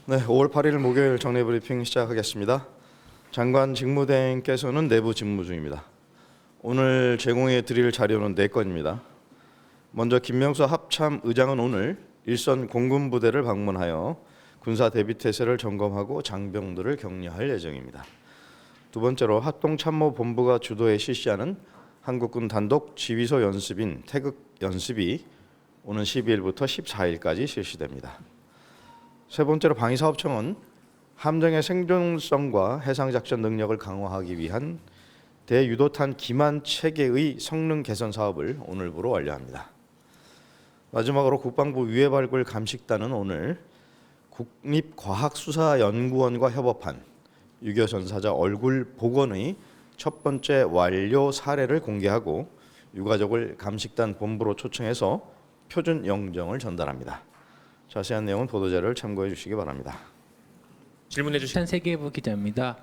네, 5월 8일 목요일 정례 브리핑 시작하겠습니다. 장관 직무대행께서는 내부 직무 중입니다. 오늘 제공해 드릴 자료는 4건입니다. 먼저 김명수 합참 의장은 오늘 일선 공군 부대를 방문하여 군사 대비 태세를 점검하고 장병들을 격려할 예정입니다. 두 번째로 합동참모본부가 주도해 실시하는 한국군 단독 지휘소 연습인 태극 연습이 오는 12일부터 14일까지 실시됩니다. 세 번째로 방위사업청은 함정의 생존성과 해상작전 능력을 강화하기 위한 대유도탄 기만 체계의 성능 개선 사업을 오늘부로 완료합니다. 마지막으로 국방부 유해발굴 감식단은 오늘 국립과학수사연구원과 협업한 유교 전사자 얼굴 복원의 첫 번째 완료 사례를 공개하고 유가족을 감식단 본부로 초청해서 표준 영정을 전달합니다. 자세한 내용은 보도자료를 참고해 주시기 바랍니다. 질문해 주신 세계부 기자입니다.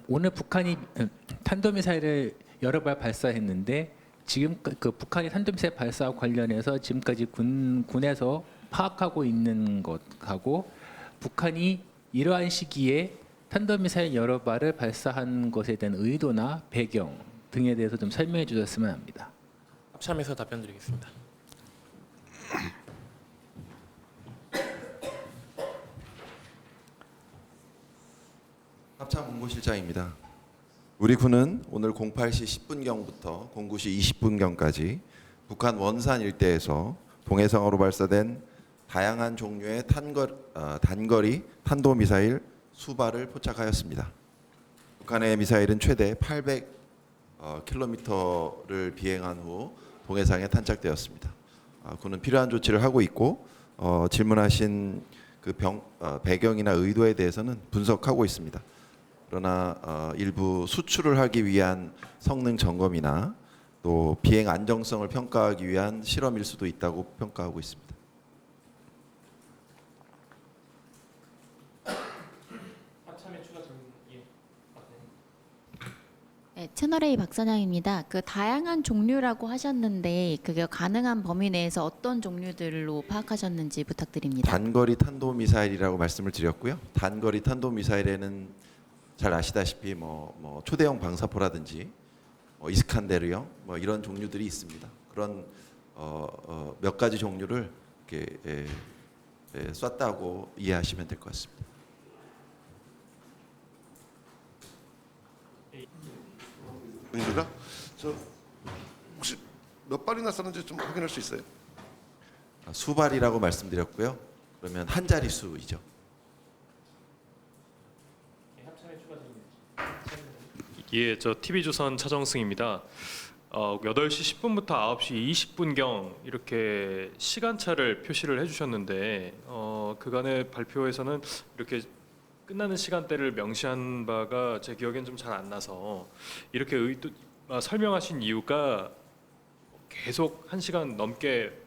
오늘 북한이 탄도미사일을 여러 발 발사했는데 지금 그 북한이 탄도미사일 발사와 관련해서 지금까지 군에서 파악하고 있는 것하고 북한이 이러한 시기에 탄도미사일 여러 발을 발사한 것에 대한 의도나 배경 등에 대해서 좀 설명해 주셨으면 합니다. 합참에서 답변드리겠습니다. 합참 공보실장입니다. 우리 군은 오늘 08시 10분경부터 09시 20분경까지 북한 원산 일대에서 동해상으로 발사된 다양한 종류의 단거리 탄도미사일 수발을 포착하였습니다. 북한의 미사일은 최대 800km를 비행한 후 동해상에 탄착되었습니다. 군은 필요한 조치를 하고 있고 질문하신 그 배경이나 의도에 대해서는 분석하고 있습니다. 그러나 일부 수출을 하기 위한 성능 점검이나 또 비행 안정성을 평가하기 위한 실험일 수도 있다고 평가하고 있습니다. 합참의 추가 질문 네, 채널A 박선영입니다. 그 다양한 종류라고 하셨는데 그게 가능한 범위 내에서 어떤 종류들로 파악하셨는지 부탁드립니다. 단거리 탄도미사일이라고 말씀을 드렸고요. 단거리 탄도미사일에는 잘 아시다시피 초대형 방사포라든지 이스칸데르형 이런 종류들이 있습니다. 그런 몇 가지 종류를 이렇게 쐈다고 이해하시면 될 것 같습니다. 입니다. 저 혹시 몇 발이나 쐈는지 좀 확인할 수 있어요? 수발이라고 말씀드렸고요. 그러면 한 자리 수이죠. 예, 저 TV조선 차정승입니다. 8시 10분부터 9시 20분경 이렇게 시간차를 표시를 해주셨는데 그간의 발표에서는 이렇게 끝나는 시간대를 명시한 바가 제 기억엔 좀 잘 안 나서 이렇게 설명하신 이유가 계속 1시간 넘게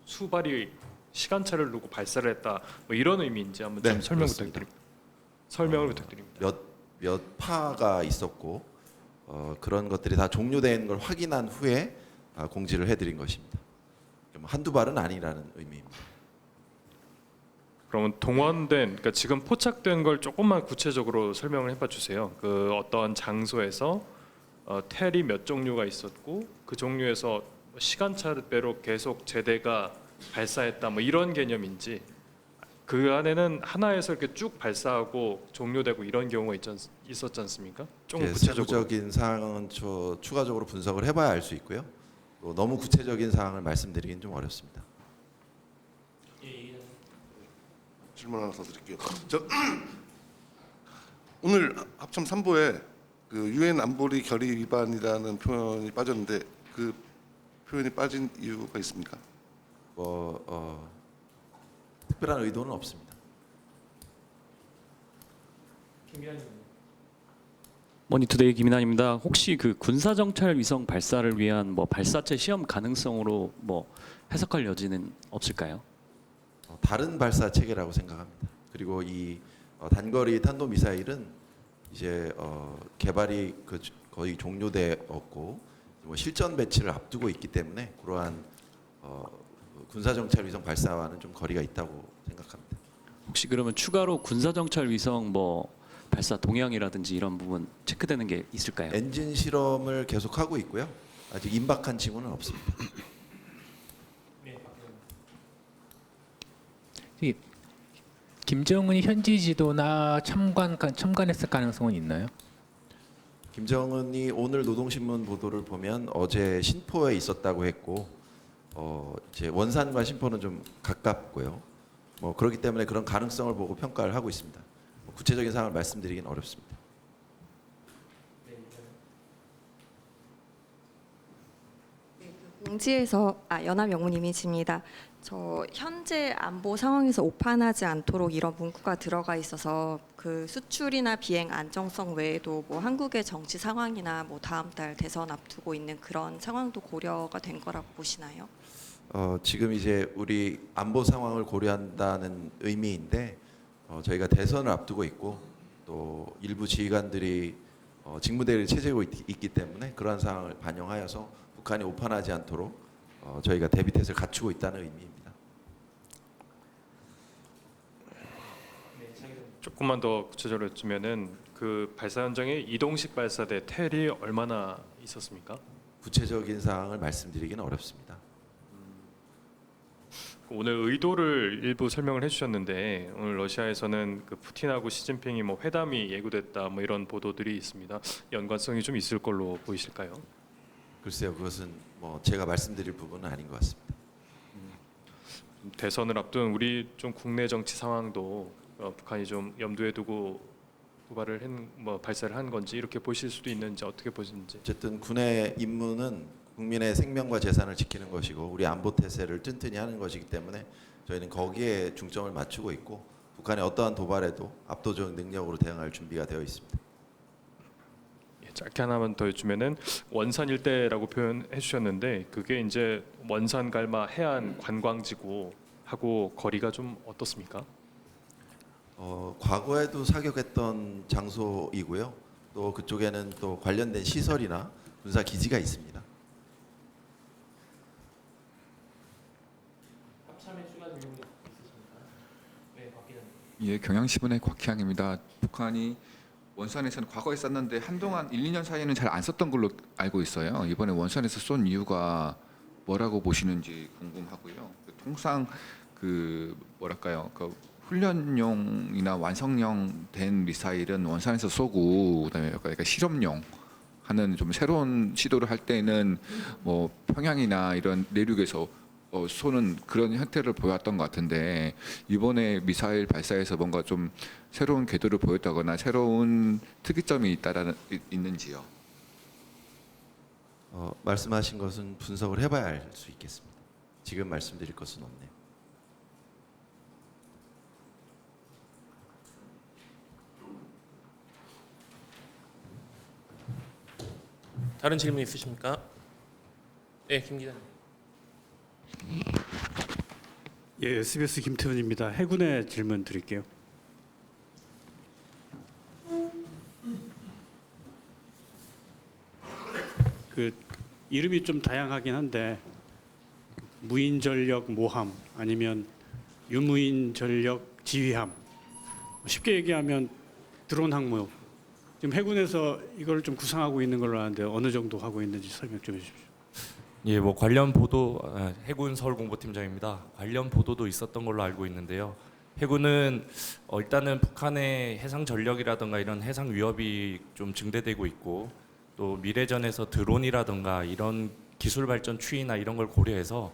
수발이 시간차를 두고 발사를 했다 이런 의미인지 한번 좀 설명 그렇습니다. 부탁드립니다. 설명을 부탁드립니다. 몇 파가 있었고 그런 것들이 다 종료된 걸 확인한 후에 공지를 해드린 것입니다. 한두 발은 아니라는 의미입니다. 그러면 동원된, 그러니까 지금 포착된 걸 조금만 구체적으로 설명을 해봐 주세요. 그 어떤 장소에서 텔이 몇 종류가 있었고 그 종류에서 시간차대로 계속 제대가 발사했다 이런 개념인지 그 안에는 하나에서 이렇게 쭉 발사하고 종료되고 이런 경우가 있었지 않습니까? 좀 구체적으로. 세부적인 사항은 추가적으로 분석을 해봐야 알 수 있고요. 또 너무 구체적인 사항을 말씀드리긴 좀 어렵습니다. 질문 하나 더 드릴게요. 오늘 합참 3부에 그 유엔 안보리 결의 위반이라는 표현이 빠졌는데 그 표현이 빠진 이유가 있습니까? 특별한 의도는 없습니다. 머니투데이 김인환입니다. 혹시 그 군사정찰 위성 발사를 위한 발사체 시험 가능성으로 해석할 여지는 없을까요? 다른 발사 체계라고 생각합니다. 그리고 이 단거리 탄도 미사일은 이제 개발이 거의 종료되었고 실전 배치를 앞두고 있기 때문에 그러한 군사정찰 위성 발사와는 좀 거리가 있다고 생각합니다. 혹시 그러면 추가로 군사 정찰 위성 뭐 발사 동향이라든지 이런 부분 체크되는 게 있을까요? 엔진 실험을 계속하고 있고요. 아직 임박한 징후는 없습니다. 이 김정은이 현지 지도나 첨관했을 가능성은 있나요? 김정은이 오늘 노동신문 보도를 보면 어제 신포에 있었다고 했고 이제 원산과 신포는 좀 가깝고요. 뭐 그렇기 때문에 그런 가능성을 보고 평가를 하고 있습니다. 구체적인 사항을 말씀드리기는 어렵습니다. 공지에서 연합영문이미지입니다. 저 현재 안보 상황에서 오판하지 않도록 이런 문구가 들어가 있어서 그 수출이나 비행 안정성 외에도 뭐 한국의 정치 상황이나 뭐 다음 달 대선 앞두고 있는 그런 상황도 고려가 된 거라고 보시나요? 지금 이제 우리 안보 상황을 고려한다는 의미인데 저희가 대선을 앞두고 있고 또 일부 지휘관들이 직무대를 체제하고 있기 때문에 그러한 상황을 반영하여서 북한이 오판하지 않도록 저희가 대비태세를 갖추고 있다는 의미입니다. 조금만 더 구체적으로 여쭈면은 그 발사 현장에 이동식 발사대 텔이 얼마나 있었습니까? 구체적인 사항을 말씀드리기는 어렵습니다. 오늘 의도를 일부 설명을 해주셨는데 오늘 러시아에서는 그 푸틴하고 시진핑이 뭐 회담이 예고됐다 뭐 이런 보도들이 있습니다. 연관성이 좀 있을 걸로 보이실까요? 글쎄요, 그것은 뭐 제가 말씀드릴 부분은 아닌 것 같습니다. 대선을 앞둔 우리 좀 국내 정치 상황도 북한이 좀 염두에 두고 발사를 한 건지 이렇게 보실 수도 있는지 어떻게 보시는지. 어쨌든 군의 임무는 국민의 생명과 재산을 지키는 것이고 우리 안보 태세를 튼튼히 하는 것이기 때문에 저희는 거기에 중점을 맞추고 있고 북한의 어떠한 도발에도 압도적 능력으로 대응할 준비가 되어 있습니다. 짧게 하나만 더 여쭈면은 원산 일대라고 표현해 주셨는데 그게 이제 원산 갈마 해안 관광지구 하고 거리가 좀 어떻습니까? 과거에도 사격했던 장소이고요. 또 그쪽에는 또 관련된 시설이나 군사 기지가 있습니다. 합참에 추가 질문 있으십니까? 네, 박 기자님. 예, 경향신문의 곽희양입니다. 북한이 원산에서는 과거에 썼는데 한동안 1, 2년 사이에는 잘 안 썼던 걸로 알고 있어요. 이번에 원산에서 쏜 이유가 뭐라고 보시는지 궁금하고요. 통상 그 뭐랄까요, 그 훈련용이나 완성형 된 미사일은 원산에서 쏘고 그다음에 약간 실험용 하는 좀 새로운 시도를 할 때는 뭐 평양이나 이런 내륙에서 쏘는 그런 형태를 보였던 것 같은데 이번에 미사일 발사에서 뭔가 좀 새로운 궤도를 보였다거나 새로운 특이점이 있는지요? 말씀하신 것은 분석을 해봐야 알 수 있겠습니다. 지금 말씀드릴 것은 없네요. 다른 질문 있으십니까? 네, 김 기자님. 예, SBS 김태훈입니다. 해군의 질문 드릴게요. 그 이름이 좀 다양하긴 한데 무인 전력 모함 아니면 유무인 전력 지휘함, 쉽게 얘기하면 드론 항모. 지금 해군에서 이걸 좀 구상하고 있는 걸로 아는데 어느 정도 하고 있는지 설명 좀 해주십시오. 예, 뭐 관련 보도 해군 서울공보팀장입니다. 관련 보도도 있었던 걸로 알고 있는데요. 해군은 일단은 북한의 해상 전력이라든가 이런 해상 위협이 좀 증대되고 있고 또 미래전에서 드론이라든가 이런 기술 발전 추이나 이런 걸 고려해서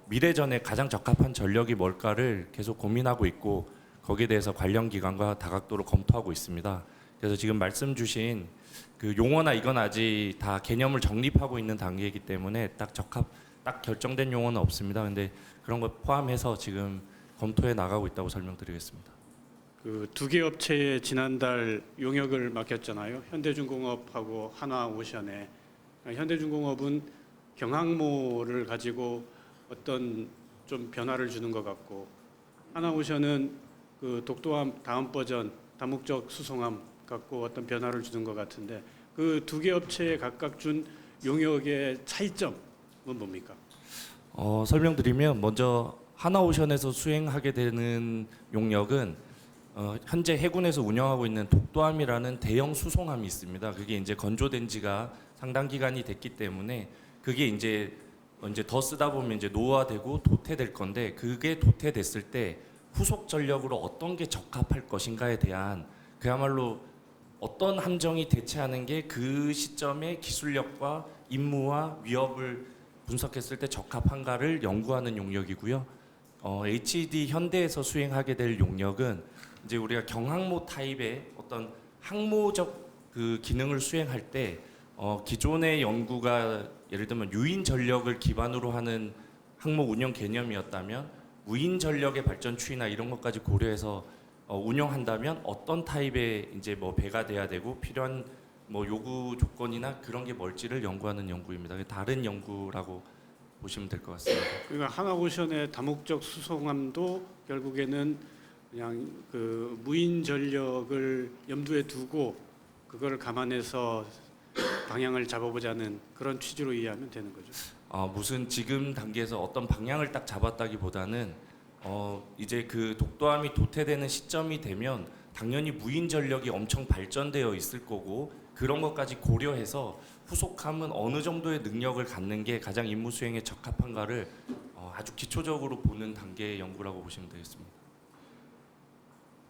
미래전에 가장 적합한 전력이 뭘까를 계속 고민하고 있고 거기에 대해서 관련 기관과 다각도로 검토하고 있습니다. 그래서 지금 말씀 주신 그 용어나 이건 아직 다 개념을 정립하고 있는 단계이기 때문에 딱 결정된 용어는 없습니다. 근데 그런 걸 포함해서 지금 검토해 나가고 있다고 설명드리겠습니다. 그 두 개 업체에 지난달 용역을 맡겼잖아요. 현대중공업하고 한화오션에. 현대중공업은 경항모를 가지고 어떤 좀 변화를 주는 것 같고 한화오션은 그 독도함 다음 버전 다목적 수송함 갖고 어떤 변화를 주는 것 같은데 그 두 개 업체에 각각 준 용역의 차이점은 뭡니까? 설명드리면 먼저 하나오션에서 수행하게 되는 용역은 현재 해군에서 운영하고 있는 독도함이라는 대형 수송함이 있습니다. 그게 이제 건조된 지가 상당 기간이 됐기 때문에 그게 이제 더 쓰다 보면 이제 노후화되고 도태될 건데, 그게 도태됐을 때 후속 전력으로 어떤 게 적합할 것인가에 대한, 그야말로 어떤 함정이 대체하는 게 그 시점의 기술력과 임무와 위협을 분석했을 때 적합한가를 연구하는 용역이고요. HED 현대에서 수행하게 될 용역은 이제 우리가 경항모 타입의 어떤 항모적 그 기능을 수행할 때 기존의 연구가 예를 들면 유인 전력을 기반으로 하는 항모 운영 개념이었다면 무인 전력의 발전 추이나 이런 것까지 고려해서 운영한다면 어떤 타입의 이제 뭐 배가 돼야 되고 필요한 뭐 요구 조건이나 그런 게 뭘지를 연구하는 연구입니다. 다른 연구라고 보시면 될 것 같습니다. 그러니까 하나오션의 다목적 수송함도 결국에는 그냥 그 무인 전력을 염두에 두고 그걸 감안해서 방향을 잡아보자는 그런 취지로 이해하면 되는 거죠. 무슨 지금 단계에서 어떤 방향을 딱 잡았다기보다는 이제 그 독도함이 도태되는 시점이 되면 당연히 무인 전력이 엄청 발전되어 있을 거고, 그런 것까지 고려해서 후속함은 어느 정도의 능력을 갖는 게 가장 임무 수행에 적합한가를 아주 기초적으로 보는 단계의 연구라고 보시면 되겠습니다.